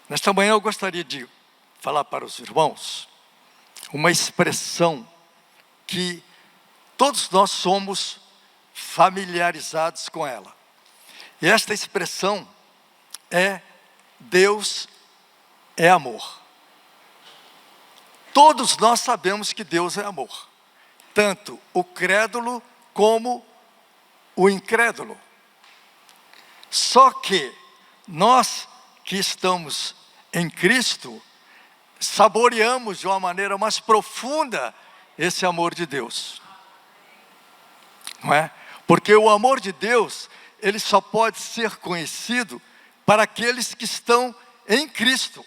Nesta manhã eu gostaria de falar para os irmãos uma expressão que todos nós somos familiarizados com ela. E esta expressão é: Deus é amor. Todos nós sabemos que Deus é amor, tanto o crédulo como o incrédulo. Só que nós que estamos em Cristo, saboreamos de uma maneira mais profunda esse amor de Deus. Não é? Porque o amor de Deus, ele só pode ser conhecido para aqueles que estão em Cristo.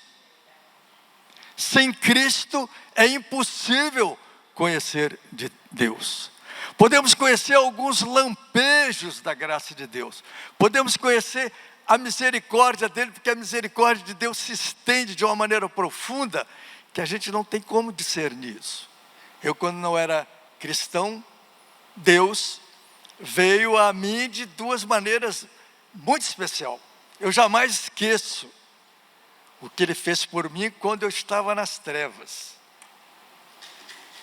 Sem Cristo é impossível conhecer de Deus. Podemos conhecer alguns lampejos da graça de Deus. Podemos conhecer a misericórdia dele, porque a misericórdia de Deus se estende de uma maneira profunda, que a gente não tem como discernir isso. Eu, quando não era cristão, Deus veio a mim de duas maneiras muito especiais. Eu jamais esqueço o que ele fez por mim quando eu estava nas trevas.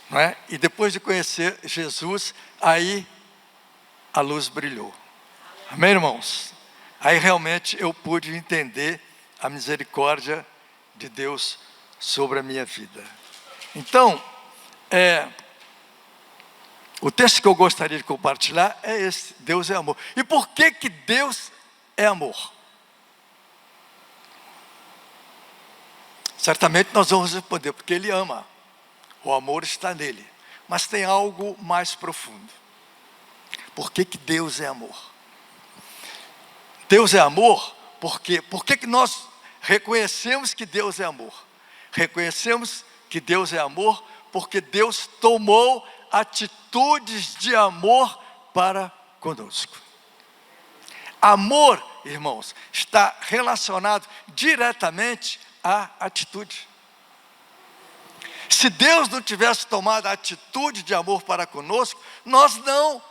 Não é? E depois de conhecer Jesus, aí a luz brilhou. Amém, irmãos? Aí realmente eu pude entender a misericórdia de Deus sobre a minha vida. Então, o texto que eu gostaria de compartilhar é esse: Deus é amor. E por que que Deus é amor? Certamente nós vamos responder, porque Ele ama. O amor está nele. Mas tem algo mais profundo. Por que que Deus é amor? Deus é amor, porque por que nós reconhecemos que Deus é amor? Reconhecemos que Deus é amor porque Deus tomou atitudes de amor para conosco. Amor, irmãos, está relacionado diretamente à atitude. Se Deus não tivesse tomado a atitude de amor para conosco, nós não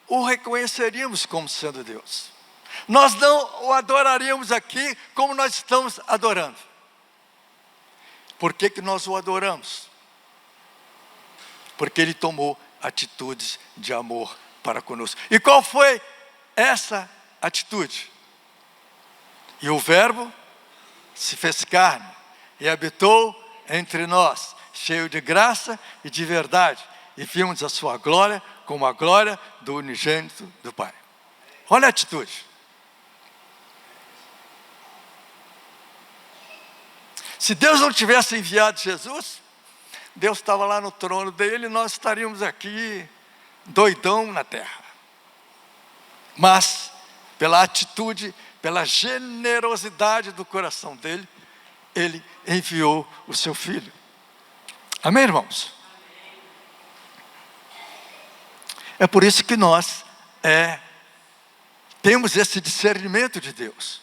o reconheceríamos como sendo Deus. Nós não o adoraríamos aqui como nós estamos adorando. Por que que nós o adoramos? Porque Ele tomou atitudes de amor para conosco. E qual foi essa atitude? E o Verbo se fez carne e habitou entre nós, cheio de graça e de verdade. E vimos a sua glória como a glória do unigênito do Pai. Olha a atitude. Se Deus não tivesse enviado Jesus, Deus estava lá no trono dele e nós estaríamos aqui doidão na terra. Mas, pela atitude, pela generosidade do coração dele, Ele enviou o seu Filho. Amém, irmãos? É por isso que nós temos esse discernimento de Deus.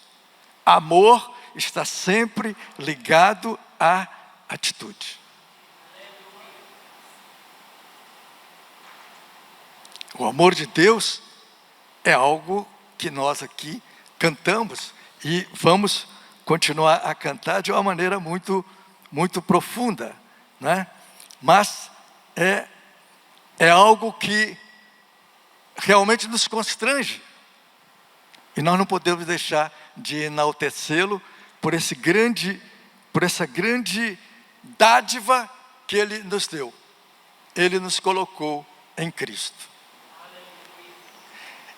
Amor está sempre ligado à atitude. O amor de Deus é algo que nós aqui cantamos e vamos continuar a cantar de uma maneira muito, muito profunda, né? Mas é algo que realmente nos constrange. E nós não podemos deixar de enaltecê-lo por essa grande dádiva que Ele nos deu. Ele nos colocou em Cristo.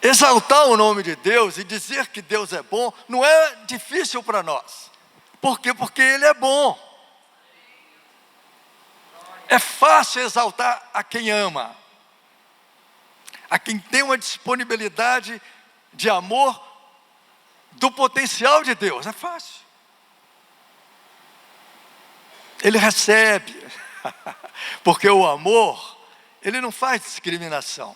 Exaltar o nome de Deus e dizer que Deus é bom não é difícil para nós. Por quê? Porque Ele é bom. É fácil exaltar a quem ama, a quem tem uma disponibilidade de amor do potencial de Deus. É fácil. Ele recebe, porque o amor, ele não faz discriminação.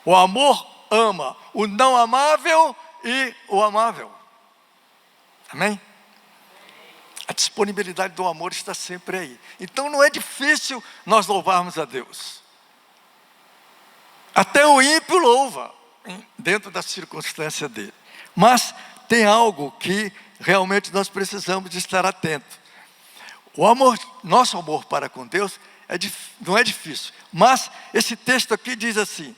O amor ama o não amável e o amável. Amém? A disponibilidade do amor está sempre aí. Então não é difícil nós louvarmos a Deus. Até o ímpio louva, dentro da circunstância dele. Mas tem algo que realmente nós precisamos de estar atentos. O amor, nosso amor para com Deus não é difícil. Mas esse texto aqui diz assim: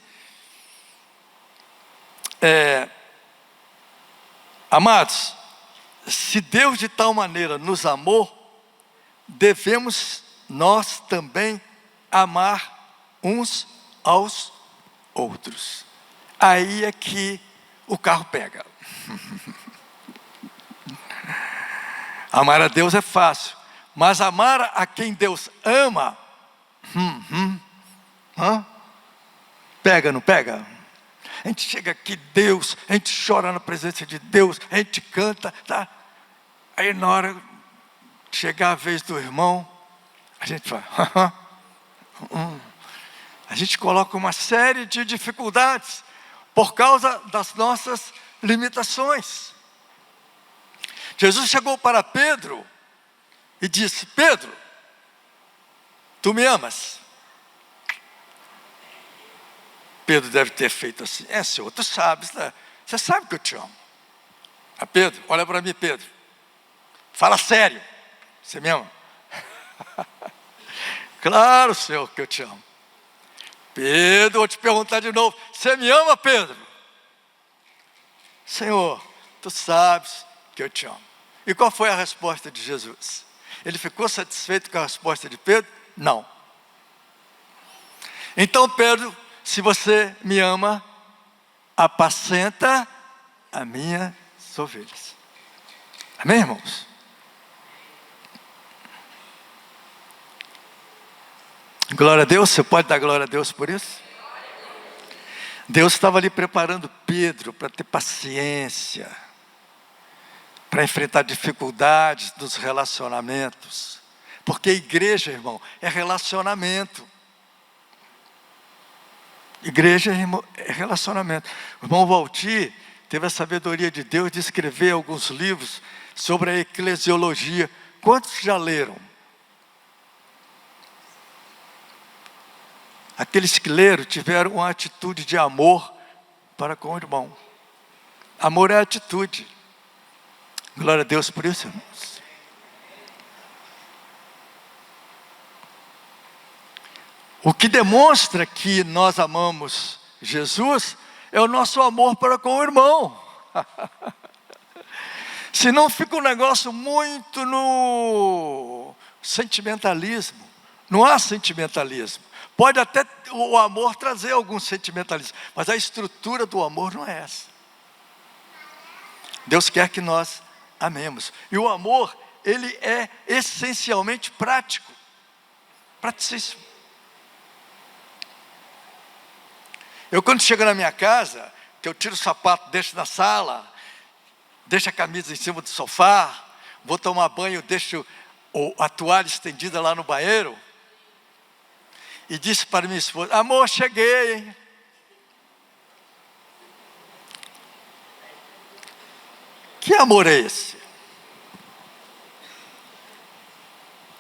amados, se Deus de tal maneira nos amou, devemos nós também amar uns aos outros. Aí é que o carro pega. Amar a Deus é fácil, mas amar a quem Deus ama, pega, não pega? A gente chega aqui, Deus, a gente chora na presença de Deus, a gente canta, tá? Aí na hora de chegar a vez do irmão, a gente fala, a gente coloca uma série de dificuldades por causa das nossas limitações. Jesus chegou para Pedro e disse: Pedro, tu me amas? Pedro deve ter feito assim: Senhor, tu sabes, né? Você sabe que eu te amo. Pedro, olha para mim, Pedro, fala sério, você me ama? Claro, Senhor, que eu te amo. Pedro, vou te perguntar de novo: você me ama, Pedro? Senhor, tu sabes que eu te amo. E qual foi a resposta de Jesus? Ele ficou satisfeito com a resposta de Pedro? Não. Então, Pedro, se você me ama, apacenta as minhas ovelhas. Amém, irmãos? Glória a Deus. Você pode dar glória a Deus por isso? Deus estava ali preparando Pedro para ter paciência, para enfrentar dificuldades dos relacionamentos. Porque igreja, irmão, é relacionamento. Igreja é relacionamento. O irmão Valtir teve a sabedoria de Deus de escrever alguns livros sobre a eclesiologia. Quantos já leram? Aqueles que leram tiveram uma atitude de amor para com o irmão. Amor é atitude. Glória a Deus por isso, irmãos. O que demonstra que nós amamos Jesus é o nosso amor para com o irmão. Senão fica um negócio muito no sentimentalismo. Não há sentimentalismo. Pode até o amor trazer algum sentimentalismo, mas a estrutura do amor não é essa. Deus quer que nós amemos. E o amor, ele é essencialmente prático. Praticíssimo. Eu quando chego na minha casa, que eu tiro o sapato, deixo na sala, deixo a camisa em cima do sofá, vou tomar banho, deixo a toalha estendida lá no banheiro, e disse para minha esposa: amor, cheguei, hein? Que amor é esse?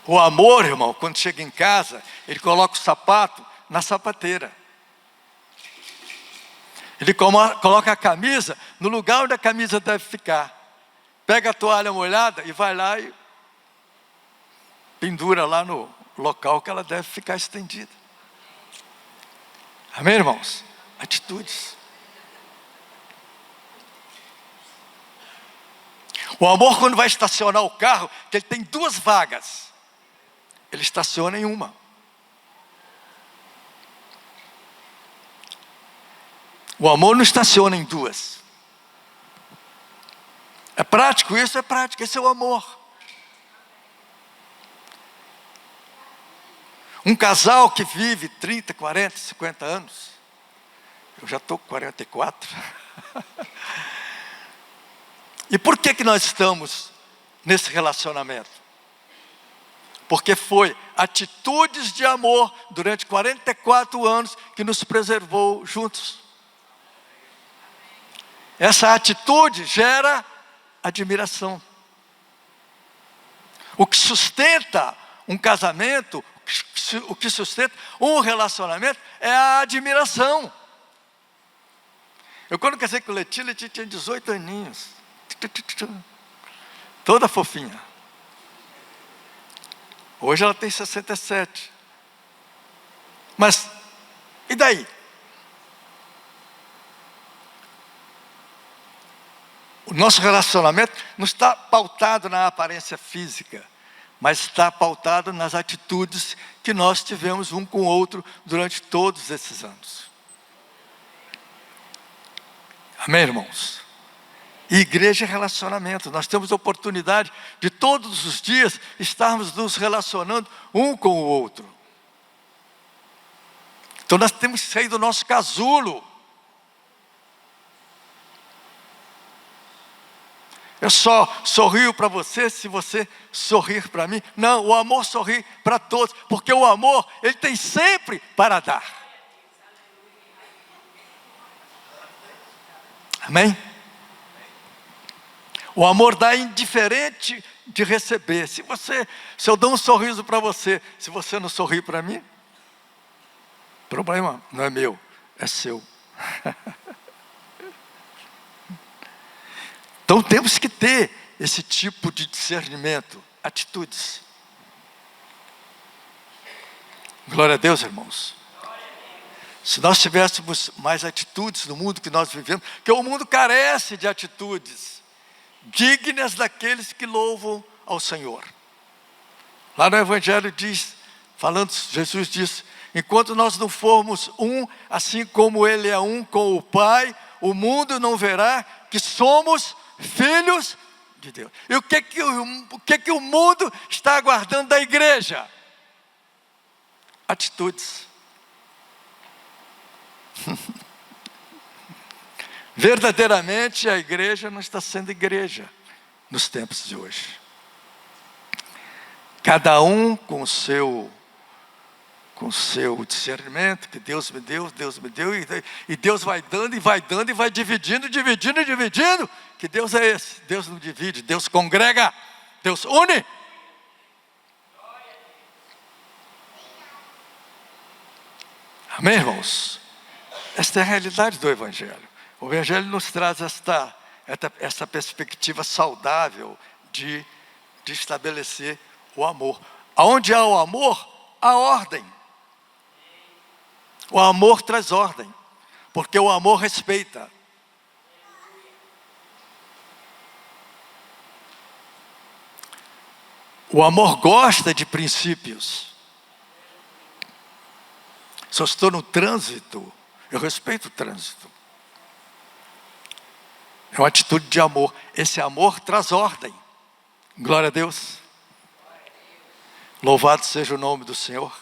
O amor, irmão, quando chega em casa, ele coloca o sapato na sapateira. Ele coloca a camisa no lugar onde a camisa deve ficar. Pega a toalha molhada e vai lá e pendura lá no local que ela deve ficar estendida. Amém, irmãos? Atitudes. O amor, quando vai estacionar o carro, que ele tem 2 vagas, ele estaciona em uma. O amor não estaciona em 2. É prático isso? É prático, esse é o amor. Um casal que vive 30, 40, 50 anos, eu já estou com 44. E por que nós estamos nesse relacionamento? Porque foi atitudes de amor durante 44 anos que nos preservou juntos. Essa atitude gera admiração. O que sustenta um casamento, o que sustenta um relacionamento é a admiração. Eu quando casei com Letícia tinha 18 aninhos. toda fofinha. Hoje ela tem 67. Mas, e daí? O nosso relacionamento não está pautado na aparência física, mas está pautado nas atitudes que nós tivemos um com o outro durante todos esses anos. Amém, irmãos? E igreja é relacionamento. Nós temos a oportunidade de todos os dias estarmos nos relacionando um com o outro. Então nós temos que sair do nosso casulo. Eu só sorrio para você se você sorrir para mim. Não, o amor sorri para todos, porque o amor, ele tem sempre para dar. Amém? O amor dá indiferente de receber. Se eu dou um sorriso para você, se você não sorrir para mim, o problema não é meu, é seu. Então temos que ter esse tipo de discernimento, atitudes. Glória a Deus, irmãos. Se nós tivéssemos mais atitudes no mundo que nós vivemos, porque o mundo carece de atitudes dignas daqueles que louvam ao Senhor. Lá no Evangelho diz, Jesus diz, enquanto nós não formos um, assim como Ele é um com o Pai, o mundo não verá que somos filhos de Deus. E o que o mundo está aguardando da igreja? Atitudes. Verdadeiramente a igreja não está sendo igreja nos tempos de hoje. Cada um com o seu discernimento, que Deus me deu, e Deus vai dando, e vai dividindo, que Deus é esse. Deus não divide, Deus congrega, Deus une. Amém, irmãos? Esta é a realidade do Evangelho. O Evangelho nos traz essa perspectiva saudável de estabelecer o amor. Aonde há o amor, há ordem. O amor traz ordem, porque o amor respeita. O amor gosta de princípios. Se eu estou no trânsito, eu respeito o trânsito. É uma atitude de amor. Esse amor traz ordem. Glória a Deus. Louvado seja o nome do Senhor.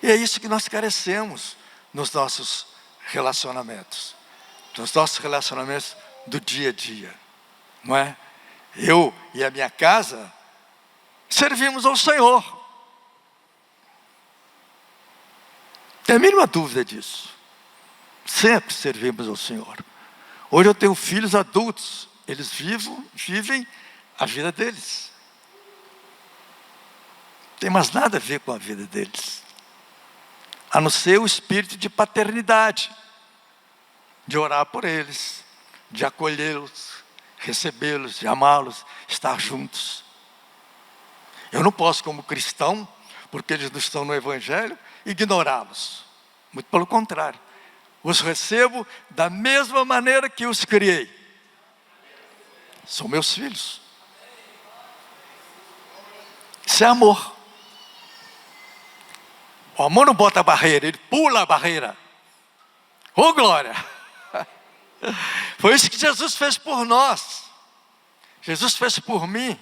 E é isso que nós carecemos nos nossos relacionamentos. Nos nossos relacionamentos do dia a dia. Não é? Eu e a minha casa servimos ao Senhor. Não tem a mínima dúvida disso. Sempre servimos ao Senhor. Hoje eu tenho filhos adultos. Eles vivem a vida deles. Não tem mais nada a ver com a vida deles. A não ser o espírito de paternidade. De orar por eles. De acolhê-los. Recebê-los, de amá-los. Estar juntos. Eu não posso, como cristão, porque eles não estão no Evangelho, ignorá-los. Muito pelo contrário. Os recebo da mesma maneira que os criei. São meus filhos. Isso é amor. O amor não bota barreira, ele pula a barreira. Oh, glória! Foi isso que Jesus fez por nós. Jesus fez por mim.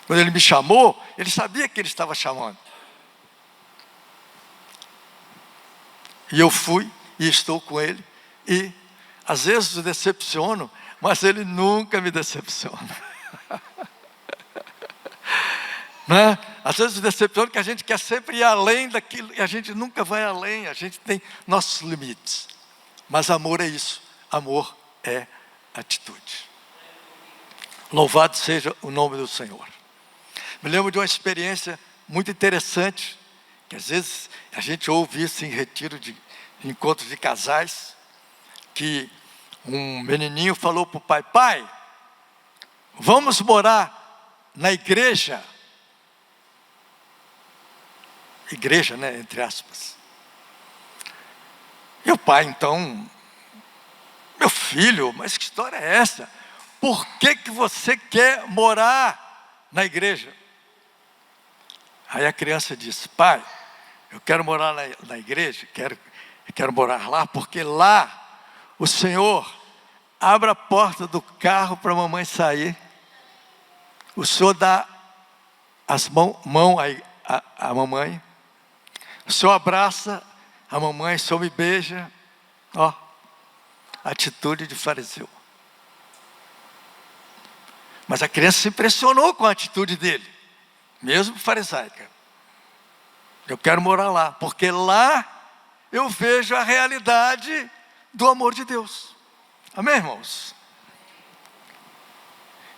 Quando Ele me chamou, Ele sabia que Ele estava chamando. E eu fui e estou com Ele. E às vezes me decepciono, mas Ele nunca me decepciona. Né? Às vezes me decepciona que a gente quer sempre ir além daquilo, e a gente nunca vai além, a gente tem nossos limites. Mas amor é isso, amor é atitude. Louvado seja o nome do Senhor. Me lembro de uma experiência muito interessante, que às vezes a gente ouve isso em retiro de encontros de casais, que um menininho falou para o pai: pai, vamos morar na igreja, né, entre aspas. E o pai, então, meu filho, mas que história é essa? Por que você quer morar na igreja? Aí a criança disse: pai, eu quero morar na igreja, quero morar lá, porque lá o Senhor abre a porta do carro para a mamãe sair, o Senhor dá as mão à mamãe, o Senhor abraça a mamãe, o Senhor me beija. Ó, atitude de fariseu. Mas a criança se impressionou com a atitude dele, mesmo farisaica. Eu quero morar lá, porque lá eu vejo a realidade do amor de Deus. Amém, irmãos?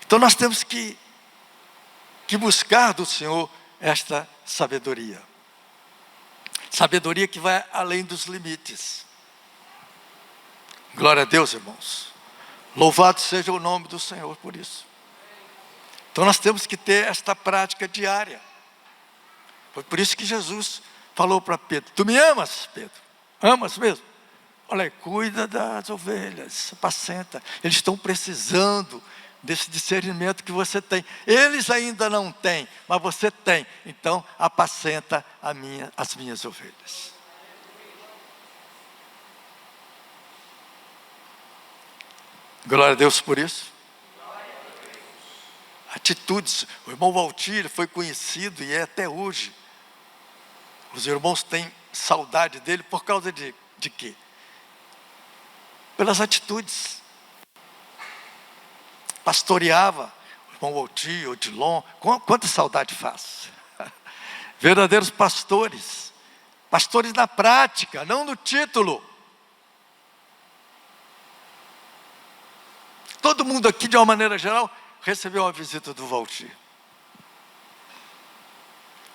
Então nós temos que buscar do Senhor esta sabedoria. Sabedoria que vai além dos limites. Glória a Deus, irmãos. Louvado seja o nome do Senhor por isso. Então nós temos que ter esta prática diária. Foi por isso que Jesus falou para Pedro: tu me amas, Pedro? Amas mesmo? Olha aí, cuida das ovelhas, apacenta. Eles estão precisando desse discernimento que você tem. Eles ainda não têm, mas você tem. Então apacenta as minhas ovelhas. Glória a Deus por isso. Atitudes. O irmão Valtir foi conhecido e é até hoje. Os irmãos têm saudade dele por causa de quê? Pelas atitudes. Pastoreava o irmão Valtir, Odilon. Quanta saudade faz. Verdadeiros pastores. Pastores na prática, não no título. Todo mundo aqui, de uma maneira geral, recebeu uma visita do Valtir.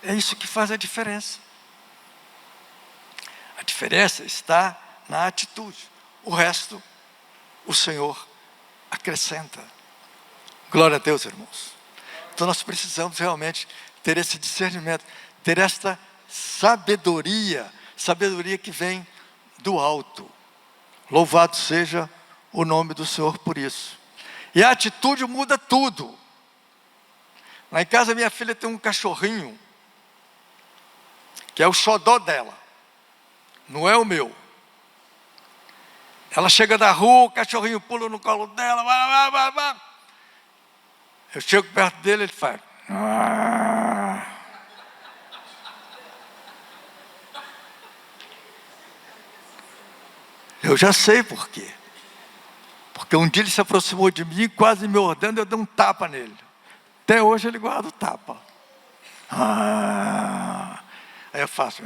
É isso que faz a diferença. A diferença está na atitude. O resto, o Senhor acrescenta. Glória a Deus, irmãos. Então nós precisamos realmente ter esse discernimento, ter esta sabedoria que vem do alto. Louvado seja o nome do Senhor por isso. E a atitude muda tudo. Lá em casa minha filha tem um cachorrinho, que é o xodó dela, não é o meu. Ela chega da rua, o cachorrinho pula no colo dela, vai. Eu chego perto dele, ele faz. Eu já sei por quê. Porque um dia ele se aproximou de mim, quase me mordendo, eu dei um tapa nele. Até hoje ele guarda o tapa. Aí eu faço.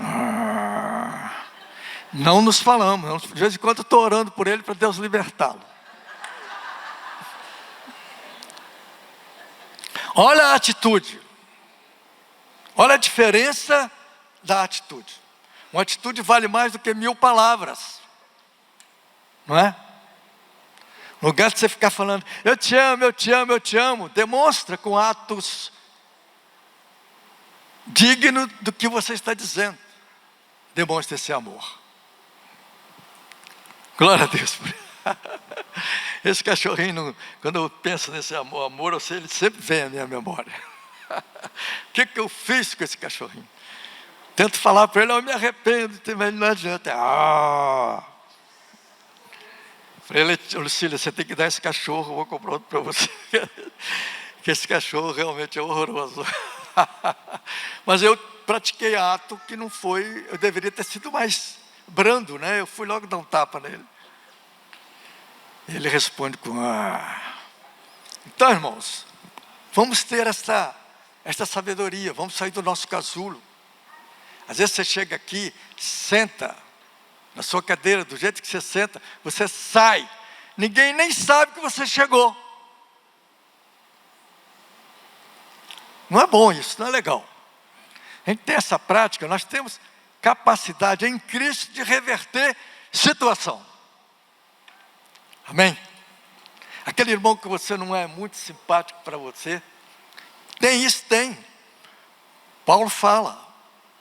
Não nos falamos. De vez em quando eu estou orando por ele para Deus libertá-lo. Olha a atitude. Olha a diferença da atitude. Uma atitude vale mais do que 1000 palavras. Não é? No lugar de você ficar falando, eu te amo, eu te amo, eu te amo, demonstra com atos dignos do que você está dizendo. Demonstra esse amor. Glória a Deus. Esse cachorrinho, quando eu penso nesse amor, eu sei, ele sempre vem à minha memória. O que eu fiz com esse cachorrinho? Tento falar para ele, eu me arrependo, mas não adianta. Falei, Lucília, você tem que dar esse cachorro, eu vou comprar outro para você. Porque esse cachorro realmente é horroroso. Mas eu pratiquei ato que não foi, eu deveria ter sido mais brando, né? Eu fui logo dar um tapa nele. Ele responde com Então, irmãos, vamos ter esta sabedoria, vamos sair do nosso casulo. Às vezes você chega aqui, senta na sua cadeira, do jeito que você senta, você sai, ninguém nem sabe que você chegou. Não é bom isso, não é legal. A gente tem essa prática, nós temos capacidade em Cristo de reverter situação. Amém? Aquele irmão que você não é muito simpático para você. Tem isso, tem. Paulo fala,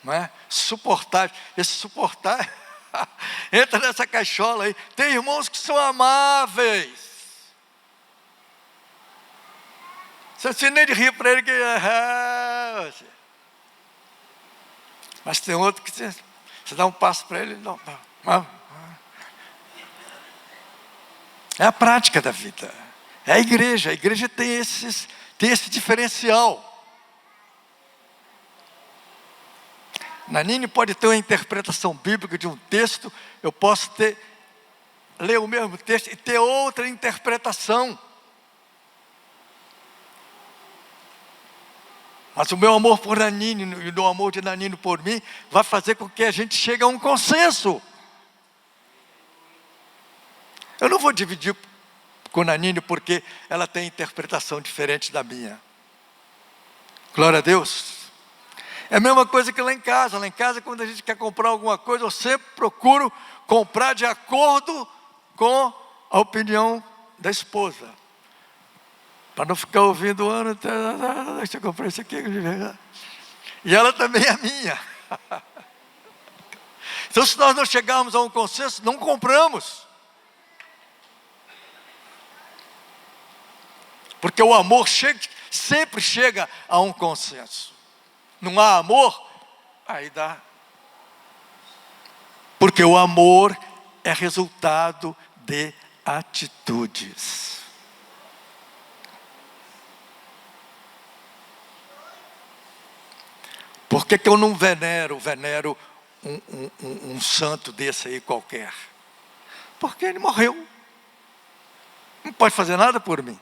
não é? Suportar. Esse suportar entra nessa caixola aí. Tem irmãos que são amáveis. Você nem de rir para ele que mas tem outro que você dá um passo para ele, não. É a prática da vida. É a igreja. A igreja tem esse diferencial. Nanine pode ter uma interpretação bíblica de um texto, eu posso ler o mesmo texto e ter outra interpretação. Mas o meu amor por Nanine e o amor de Nanine por mim vai fazer com que a gente chegue a um consenso. Eu não vou dividir com Nanine porque ela tem interpretação diferente da minha. Glória a Deus. É a mesma coisa que lá em casa. Lá em casa, quando a gente quer comprar alguma coisa, eu sempre procuro comprar de acordo com a opinião da esposa. Para não ficar ouvindo o ano, deixa eu comprar isso aqui. E ela também é minha. Então, se nós não chegarmos a um consenso, não compramos. Porque o amor sempre chega a um consenso. Não há amor, aí dá. Porque o amor é resultado de atitudes. Por que eu não venero um santo desse aí qualquer? Porque ele morreu. Não pode fazer nada por mim.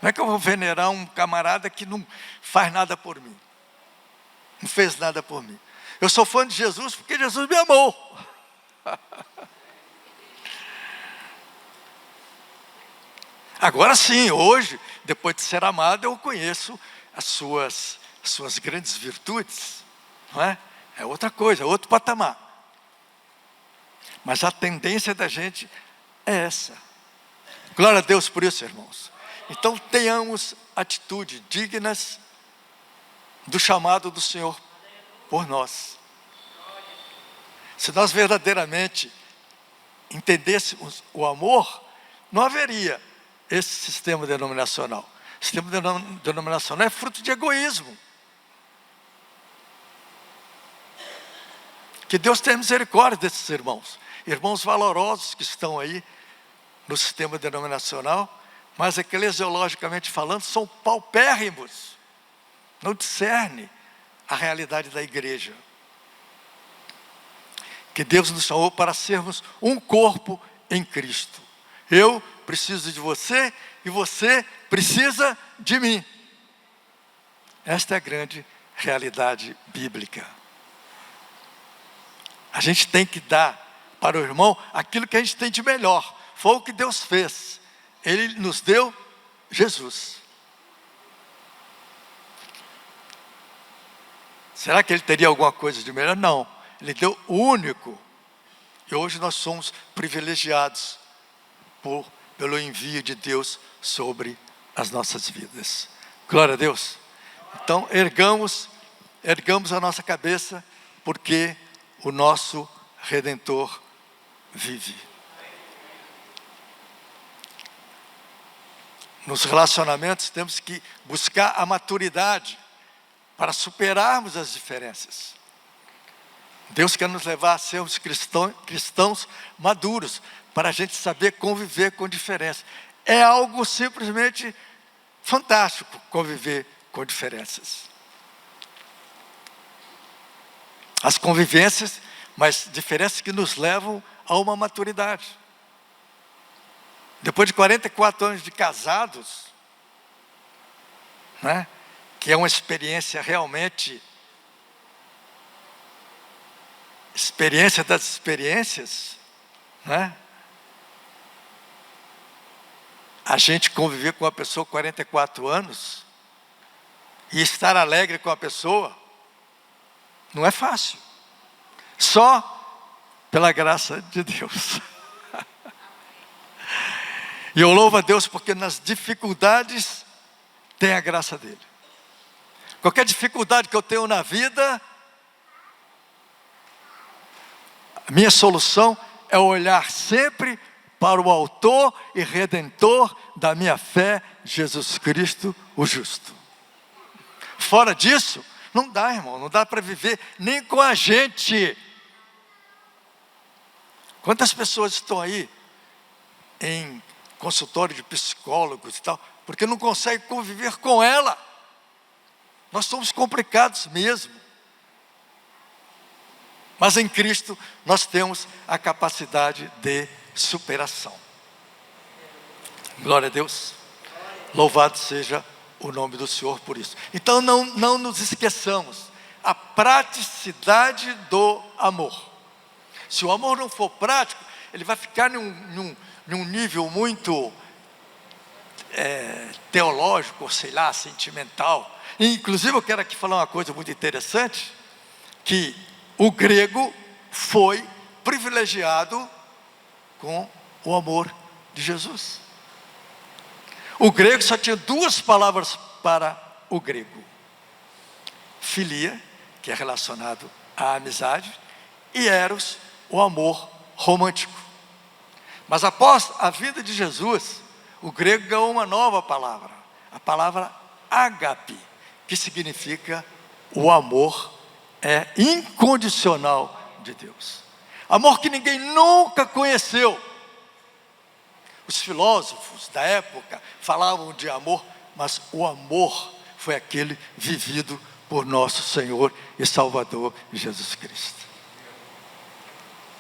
Não é que eu vou venerar um camarada que não faz nada por mim. Não fez nada por mim. Eu sou fã de Jesus porque Jesus me amou. Agora sim, hoje, depois de ser amado, eu conheço as suas grandes virtudes. Não é? É outra coisa, é outro patamar. Mas a tendência da gente é essa. Glória a Deus por isso, irmãos. Então tenhamos atitudes dignas do chamado do Senhor por nós. Se nós verdadeiramente entendêssemos o amor, não haveria esse sistema denominacional. O sistema denominacional é fruto de egoísmo. Que Deus tenha misericórdia desses irmãos. Irmãos valorosos que estão aí no sistema denominacional, mas eclesiologicamente falando, são paupérrimos. Não discerne a realidade da igreja. Que Deus nos chamou para sermos um corpo em Cristo. Eu preciso de você e você precisa de mim. Esta é a grande realidade bíblica. A gente tem que dar para o irmão aquilo que a gente tem de melhor. Foi o que Deus fez. Ele nos deu Jesus. Será que ele teria alguma coisa de melhor? Não. Ele deu o único. E hoje nós somos privilegiados pelo envio de Deus sobre as nossas vidas. Glória a Deus. Então, ergamos a nossa cabeça, porque o nosso Redentor vive. Nos relacionamentos temos que buscar a maturidade para superarmos as diferenças. Deus quer nos levar a sermos cristãos maduros, para a gente saber conviver com diferença. É algo simplesmente fantástico conviver com diferenças. As convivências, mas diferenças que nos levam a uma maturidade. Depois de 44 anos de casados, né, que é uma experiência realmente, experiência das experiências, né? A gente conviver com uma pessoa 44 anos e estar alegre com a pessoa não é fácil. Só pela graça de Deus. E eu louvo a Deus porque nas dificuldades tem a graça dele. Qualquer dificuldade que eu tenho na vida, a minha solução é olhar sempre para o autor e redentor da minha fé, Jesus Cristo, o justo. Fora disso, não dá, irmão, não dá para viver nem com a gente. Quantas pessoas estão aí em consultório de psicólogos e tal, porque não conseguem conviver com ela? Nós somos complicados mesmo. Mas em Cristo nós temos a capacidade de superação. Glória a Deus. Louvado seja o nome do Senhor por isso. Então não nos esqueçamos a praticidade do amor. Se o amor não for prático, ele vai ficar num nível muito teológico, ou sei lá, sentimental. E, inclusive eu quero aqui falar uma coisa muito interessante, que o grego foi privilegiado com o amor de Jesus. O grego só tinha duas palavras para o grego: filia, que é relacionado à amizade, e eros, o amor romântico. Mas após a vida de Jesus, o grego ganhou uma nova palavra, a palavra ágape, que significa o amor incondicional de Deus. Amor que ninguém nunca conheceu. Os filósofos da época falavam de amor, mas o amor foi aquele vivido por nosso Senhor e Salvador Jesus Cristo.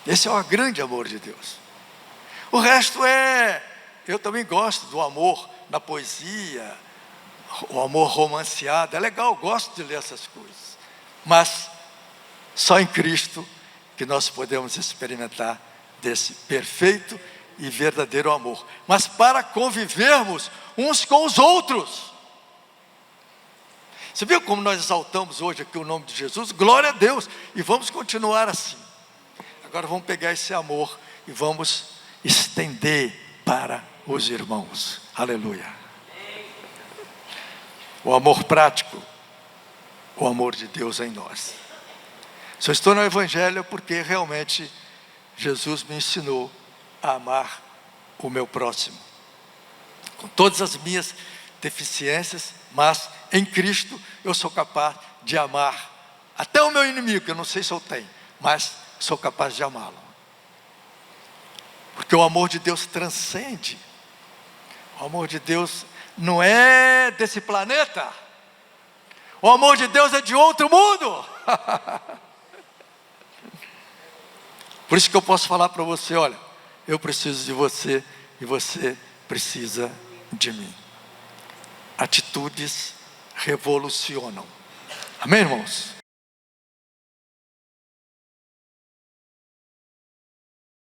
Esse é o grande amor de Deus. O resto eu também gosto do amor na poesia, o amor romanceado, é legal, eu gosto de ler essas coisas. Mas só em Cristo que nós podemos experimentar desse perfeito e verdadeiro amor. Mas para convivermos uns com os outros. Você viu como nós exaltamos hoje aqui o nome de Jesus? Glória a Deus! E vamos continuar assim. Agora vamos pegar esse amor e vamos estender para os irmãos. Aleluia! O amor prático, o amor de Deus em nós. Se eu estou no Evangelho é porque realmente Jesus me ensinou a amar o meu próximo, com todas as minhas deficiências, mas em Cristo eu sou capaz de amar até o meu inimigo, que eu não sei se eu tenho, mas sou capaz de amá-lo, porque o amor de Deus transcende. O amor de Deus não é desse planeta, o amor de Deus é de outro mundo. Por isso que eu posso falar para você: olha, eu preciso de você e você precisa de mim. Atitudes revolucionam. Amém, irmãos?